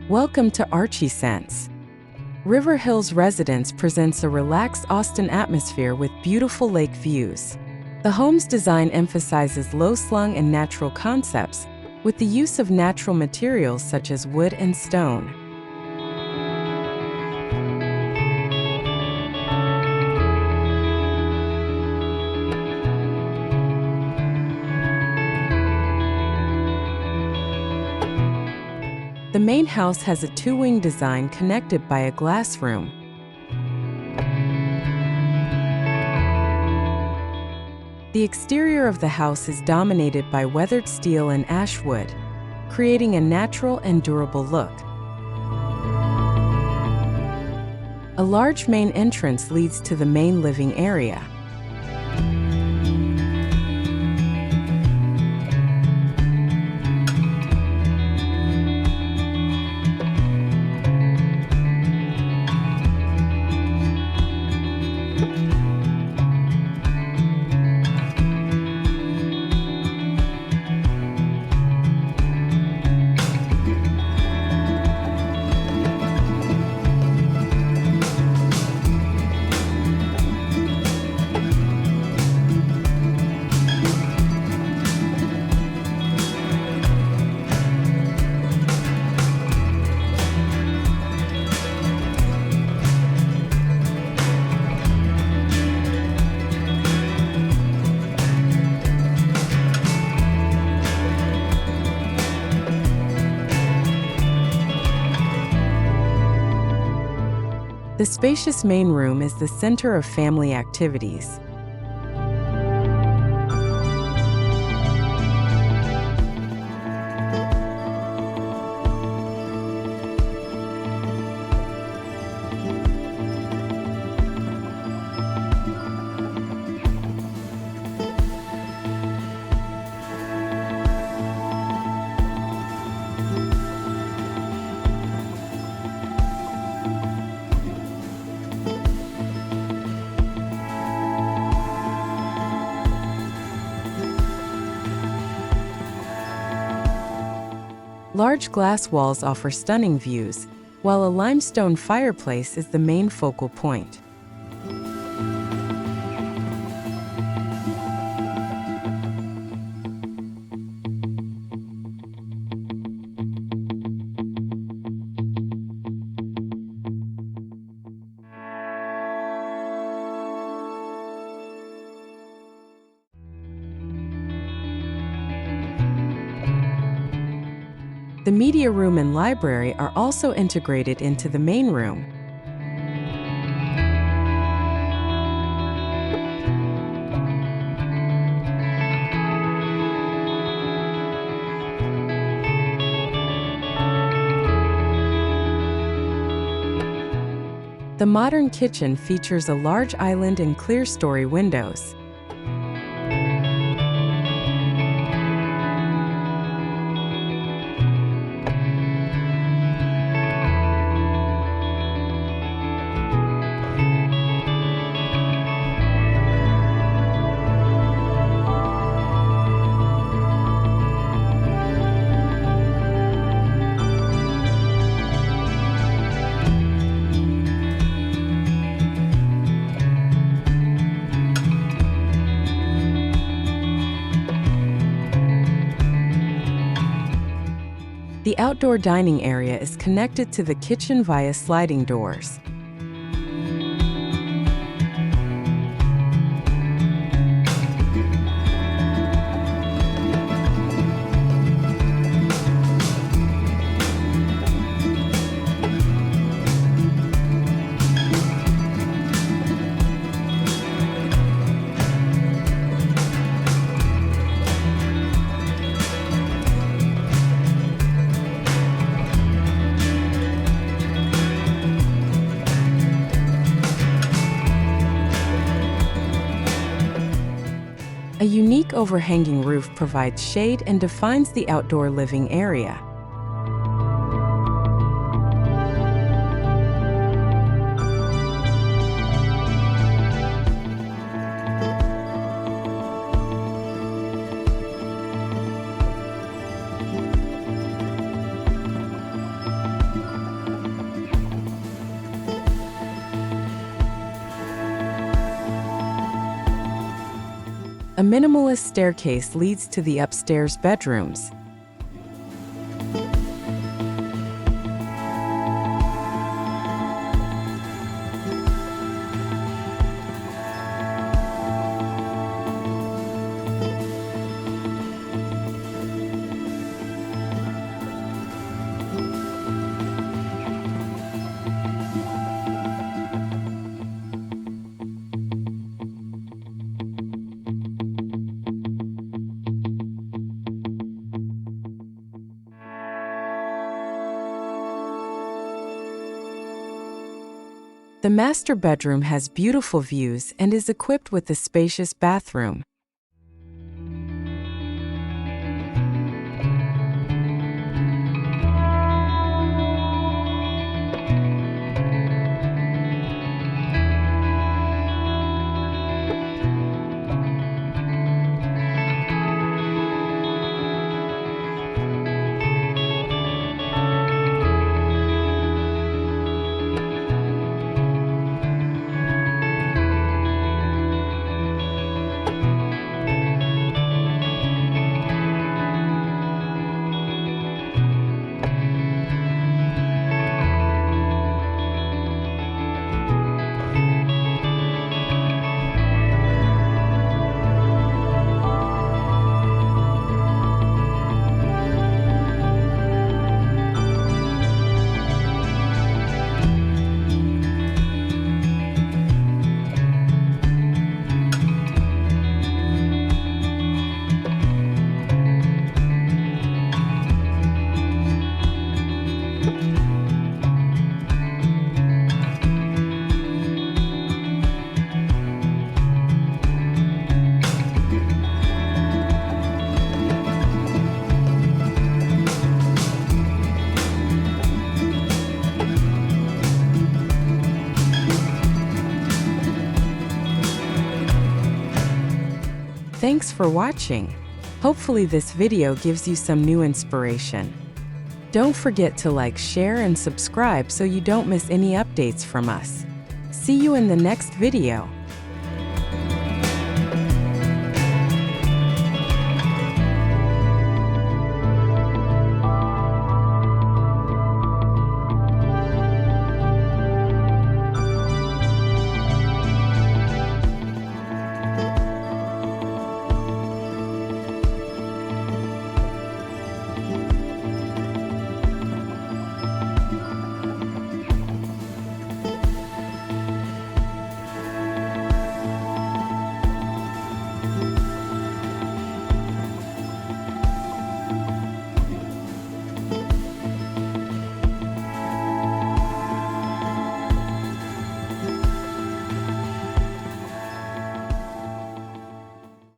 Welcome to Archiesense. River Hills Residence presents a relaxed Austin atmosphere with beautiful lake views. The home's design emphasizes low-slung and natural concepts, with the use of natural materials such as wood and stone. The main house has a two-wing design connected by a glass room. The exterior of the house is dominated by weathered steel and ash wood, creating a natural and durable look. A large main entrance leads to the main living area. The spacious main room is the center of family activities. Large glass walls offer stunning views, while a limestone fireplace is the main focal point. The media room and library are also integrated into the main room. The modern kitchen features a large island and clear-story windows. The outdoor dining area is connected to the kitchen via sliding doors. A unique overhanging roof provides shade and defines the outdoor living area. A minimalist staircase leads to the upstairs bedrooms. The master bedroom has beautiful views and is equipped with a spacious bathroom. Thanks for watching. Hopefully this video gives you some new inspiration. Don't forget to like, share, and subscribe so you don't miss any updates from us. See you in the next video.